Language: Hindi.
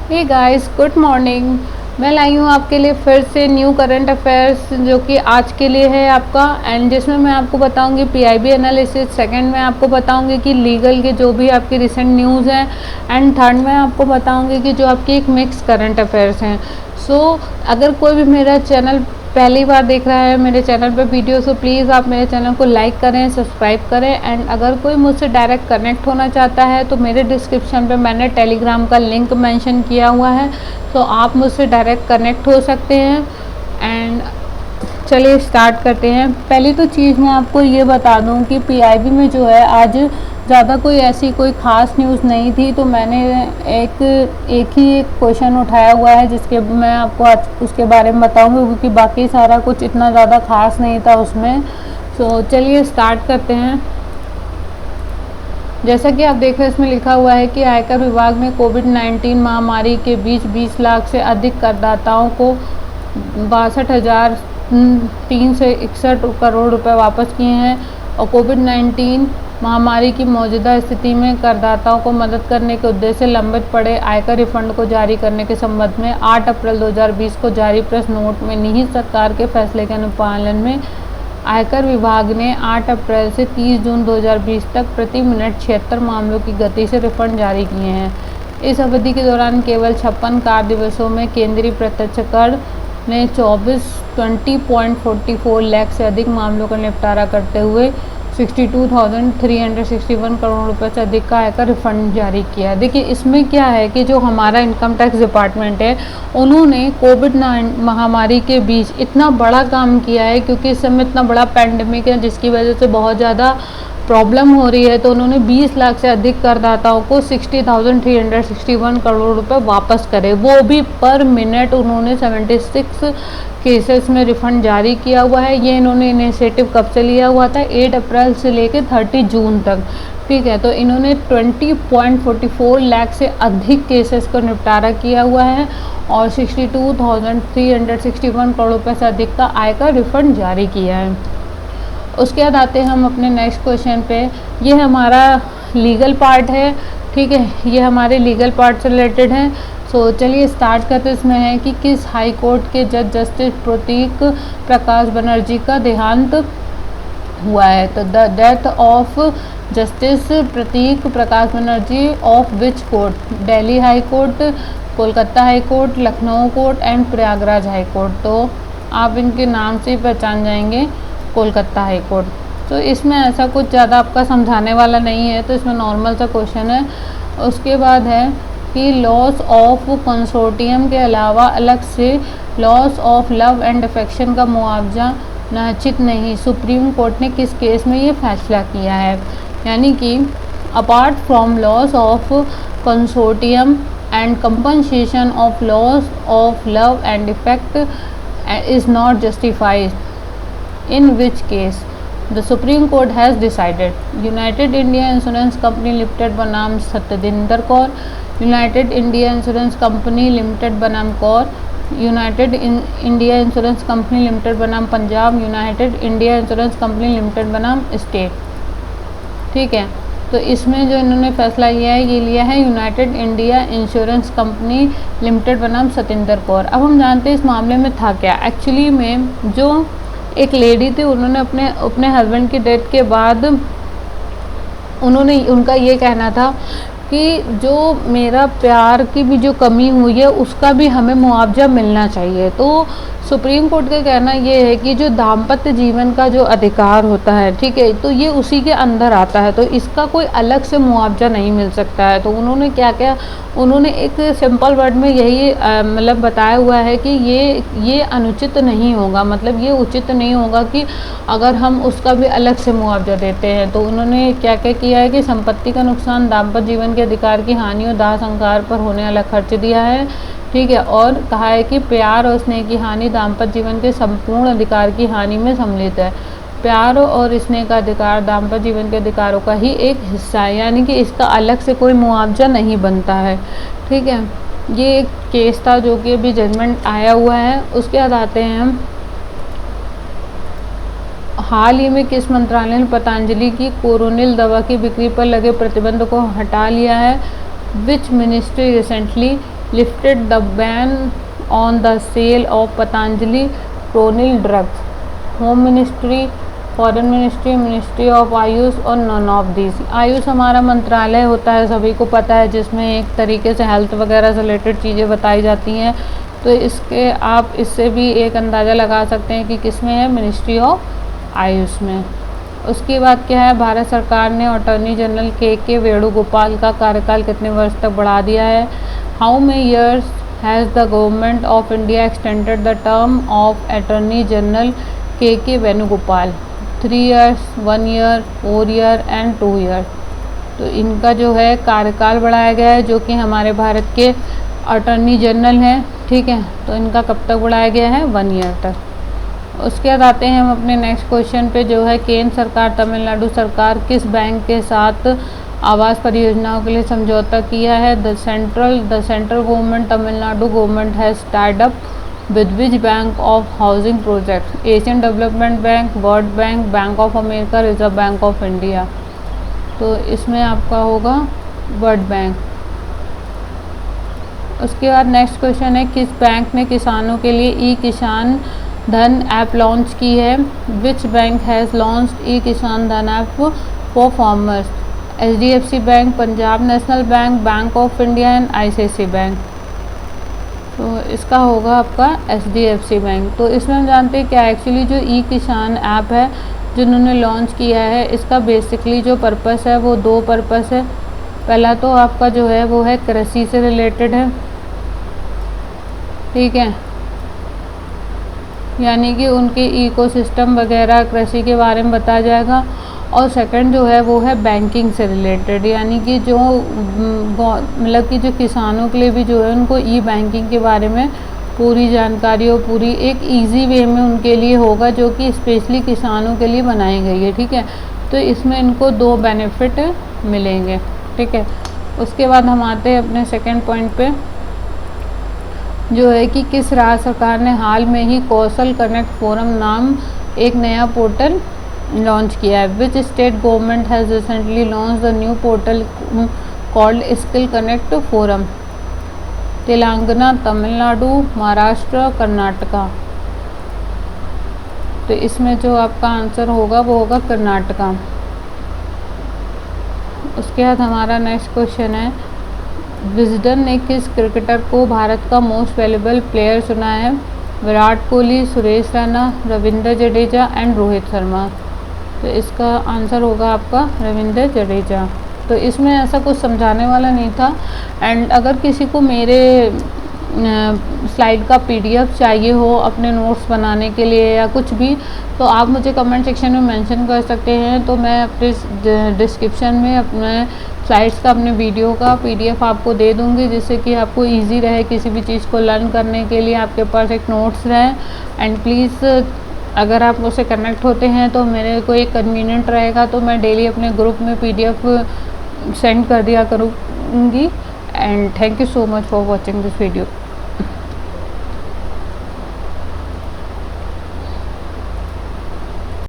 Hey guys, good morning. मैं लाई हूँ आपके लिए फिर से न्यू करंट अफेयर्स जो कि आज के लिए है आपका, एंड जिसमें मैं आपको बताऊंगी पीआईबी एनालिसिस। सेकंड में आपको बताऊंगी कि लीगल के जो भी आपकी रिसेंट न्यूज़ हैं, एंड थर्ड में आपको बताऊंगी कि जो आपकी एक मिक्स करंट अफेयर्स हैं। अगर कोई भी मेरा चैनल पहली बार देख रहा है मेरे चैनल पर वीडियो, तो प्लीज़ आप मेरे चैनल को लाइक करें, सब्सक्राइब करें। एंड अगर कोई मुझसे डायरेक्ट कनेक्ट होना चाहता है तो मेरे डिस्क्रिप्शन पे मैंने टेलीग्राम का लिंक मेंशन किया हुआ है, तो आप मुझसे डायरेक्ट कनेक्ट हो सकते हैं। एंड चलिए स्टार्ट करते हैं। पहली तो चीज़ मैं आपको ये बता दूं कि पीआईबी में जो है आज ज़्यादा कोई ऐसी कोई ख़ास न्यूज़ नहीं थी, तो मैंने एक ही क्वेश्चन उठाया हुआ है जिसके मैं आपको आज उसके बारे में बताऊंगी, क्योंकि बाकी सारा कुछ इतना ज़्यादा ख़ास नहीं था उसमें। चलिए स्टार्ट करते हैं। जैसा कि आप देख रहे हैं, इसमें लिखा हुआ है कि आयकर विभाग ने कोविड-19 महामारी के बीच 20 लाख से अधिक करदाताओं को 62,361 करोड़ रुपए वापस किए हैं। और कोविड-19 महामारी की मौजूदा स्थिति में करदाताओं को मदद करने के उद्देश्य से लंबित पड़े आयकर रिफंड को जारी करने के संबंध में 8 अप्रैल 2020 को जारी प्रेस नोट में निहित सरकार के फैसले के अनुपालन में आयकर विभाग ने 8 अप्रैल से 30 जून 2020 तक प्रति मिनट 76 मामलों की गति से रिफंड जारी किए हैं। इस अवधि के दौरान केवल 56 कार्य दिवसों में केंद्रीय प्रत्यक्ष कर ने 20.44 लाख से अधिक मामलों का निपटारा करते हुए 62,361 करोड़ रुपए से अधिक का आयकर रिफंड जारी किया। देखिए इसमें क्या है कि जो हमारा इनकम टैक्स डिपार्टमेंट है, उन्होंने कोविड महामारी के बीच इतना बड़ा काम किया है, क्योंकि इस समय इतना बड़ा पैंडेमिक है जिसकी वजह से बहुत ज़्यादा प्रॉब्लम हो रही है। तो उन्होंने 20 लाख से अधिक करदाताओं को 60,361 करोड़ रुपए वापस करे, वो भी पर मिनट। उन्होंने 76 केसेस में रिफंड जारी किया हुआ है। ये इन्होंने इनिशिएटिव कब से लिया हुआ था? 8 अप्रैल से लेकर 30 जून तक। ठीक है, तो इन्होंने 20.44 लाख से अधिक केसेस को निपटारा किया हुआ है और 62,361 करोड़ रुपये से अधिक का आयकर रिफंड जारी किया है। उसके बाद आते हैं हम अपने नेक्स्ट क्वेश्चन पे। ये हमारा लीगल पार्ट है, ठीक है, ये हमारे लीगल पार्ट से रिलेटेड है। चलिए स्टार्ट करते। इसमें है कि किस हाई कोर्ट के जज जस्टिस प्रतीक प्रकाश बनर्जी का देहांत हुआ है? तो the death of justice Pratik Prakash Banerjee of which court? Delhi high court, Kolkata high court, Lucknow court and Prayagraj high court. तो आप इनके नाम से ही पहचान जाएंगे, कोलकाता हाई कोर्ट। तो इसमें ऐसा कुछ ज़्यादा आपका समझाने वाला नहीं है, तो इसमें नॉर्मल सा क्वेश्चन है। उसके बाद है कि लॉस ऑफ कंसोर्टियम के अलावा अलग से loss of love and affection का मुआवजा निश्चित नहीं। सुप्रीम कोर्ट ने किस केस में ये फैसला किया है? यानी कि apart from loss of consortium and compensation of loss of love and effect is not justified, in which case the Supreme Court has decided? United India Insurance Company Limited बनाम Satyendra Kaur, United India Insurance Company Limited बनाम Kaur, United India Insurance Company Limited बनाम Punjab, United India Insurance Company Limited बनाम स्टेट। ठीक है, तो इसमें जो इन्होंने फैसला लिया है, ये लिया है United India insurance company limited बनाम सत्येंद्र कौर। अब हम जानते हैं इस मामले में था क्या। एक्चुअली में जो एक लेडी थी, उन्होंने अपने हस्बैंड की डेथ के बाद उनका ये कहना था कि जो मेरा प्यार की भी जो कमी हुई है उसका भी हमें मुआवजा मिलना चाहिए। तो सुप्रीम कोर्ट का कहना ये है कि जो दाम्पत्य जीवन का जो अधिकार होता है, ठीक है, तो ये उसी के अंदर आता है, तो इसका कोई अलग से मुआवजा नहीं मिल सकता है। तो उन्होंने क्या उन्होंने एक सिंपल वर्ड में यही मतलब बताया हुआ है कि ये अनुचित नहीं होगा, मतलब ये उचित नहीं होगा कि अगर हम उसका भी अलग से मुआवजा देते हैं। तो उन्होंने क्या किया है कि संपत्ति का नुकसान, दाम्पत्य जीवन के अधिकार की हानि और दाह संस्कार पर होने वाला खर्च दिया है। ठीक है, और कहा है कि प्यार और स्नेह की हानि दाम्पत्य जीवन के संपूर्ण अधिकार की हानि में सम्मिलित है। प्यार और स्नेह का अधिकार दाम्पत्य जीवन के अधिकारों का ही एक हिस्सा है, यानी कि इसका अलग से कोई मुआवजा नहीं बनता है। ठीक है, ये एक केस था जो कि अभी जजमेंट आया हुआ है। उसके बाद आते हैं हम, हाल ही में किस मंत्रालय ने पतंजलि की कोरोनिल दवा की बिक्री पर लगे प्रतिबंध को हटा लिया है? Which ministry recently lifted the ban on the sale of Patanjali Coronil drugs? Home ministry, foreign ministry, ministry of AYUSH और नॉन ऑफ दिस। आयुष हमारा मंत्रालय होता है, सभी को पता है, जिसमें एक तरीके से हेल्थ वगैरह से रिलेटेड चीज़ें बताई जाती हैं। तो इसके आप इससे भी एक अंदाज़ा लगा सकते हैं कि किस में है, मिनिस्ट्री ऑफ आयुष में। उसके बाद क्या है, भारत सरकार ने अटॉर्नी जनरल के वेणुगोपाल का कार्यकाल कितने वर्ष तक बढ़ा दिया है? How many years has the government of India extended the term of attorney general K Venugopal? 3 years, 1 year, 4 year and 2 year। तो इनका जो है कार्यकाल बढ़ाया गया है, जो कि हमारे भारत के अटॉर्नी जनरल हैं, ठीक है। तो इनका कब तक बढ़ाया गया है? 1 year तक। उसके बाद आते हैं हम अपने नेक्स्ट क्वेश्चन पे, जो है केंद्र सरकार, तमिलनाडु सरकार किस बैंक के साथ आवास परियोजनाओं के लिए समझौता किया है? The central government Tamil Nadu government has tied up with which bank of housing project? Asian development bank, world bank, bank of America, reserve bank of India. तो इसमें आपका होगा वर्ल्ड बैंक। उसके बाद नेक्स्ट क्वेश्चन है, किस बैंक ने किसानों के लिए ई किसान धन ऐप लॉन्च की है? विच बैंक हैज़ लॉन्च्ड ई किसान धन app for farmers? HDFC bank, Punjab national bank, bank of India and ICICI bank. तो इसका होगा आपका HDFC बैंक। तो इसमें हम जानते हैं क्या एक्चुअली जो ई किसान ऐप है जिन्होंने लॉन्च किया है, इसका बेसिकली जो पर्पस है वो 2 पर्पस है। पहला तो आपका जो है वो है कृषि से रिलेटेड है, ठीक है, यानी कि उनके इकोसिस्टम वगैरह कृषि के बारे में बताया जाएगा। और सेकंड जो है वो है बैंकिंग से रिलेटेड, यानी कि जो मतलब कि जो किसानों के लिए भी जो है उनको ई बैंकिंग के बारे में पूरी जानकारी और पूरी एक इजी वे में उनके लिए होगा, जो कि स्पेशली किसानों के लिए बनाई गई है, ठीक है। तो इसमें इनको 2 बेनिफिट मिलेंगे, ठीक है। उसके बाद हम आते हैं अपने सेकेंड पॉइंट पे, जो है कि किस राज्य सरकार ने हाल में ही कौशल कनेक्ट फोरम नाम एक नया पोर्टल लॉन्च किया है? Which state government has recently launch the new portal called skill connect forum? Telangana, Tamil Nadu, Maharashtra, Karnataka. तो इसमें जो आपका आंसर होगा वो होगा कर्नाटका। उसके बाद हमारा नेक्स्ट क्वेश्चन है, विजडन ने किस क्रिकेटर को भारत का मोस्ट वैल्यूएबल प्लेयर चुना है? विराट कोहली, सुरेश रैना, रविंद्र जडेजा एंड रोहित शर्मा। तो इसका आंसर होगा आपका रविंद्र जडेजा। तो इसमें ऐसा कुछ समझाने वाला नहीं था। एंड अगर किसी को मेरे स्लाइड का PDF चाहिए हो अपने नोट्स बनाने के लिए या कुछ भी, तो आप मुझे कमेंट सेक्शन में मेंशन कर सकते हैं। तो मैं अपने डिस्क्रिप्शन में अपने स्लाइड्स का, अपने वीडियो का PDF आपको दे दूँगी, जिससे कि आपको ईजी रहे किसी भी चीज़ को लर्न करने के लिए, आपके पास एक नोट्स रहे। एंड प्लीज़ अगर आप मुझसे कनेक्ट होते हैं तो मेरे को एक कन्वीनियंट रहेगा, तो मैं डेली अपने ग्रुप में PDF सेंड कर दिया करूँगी। And thank you so much for watching this video.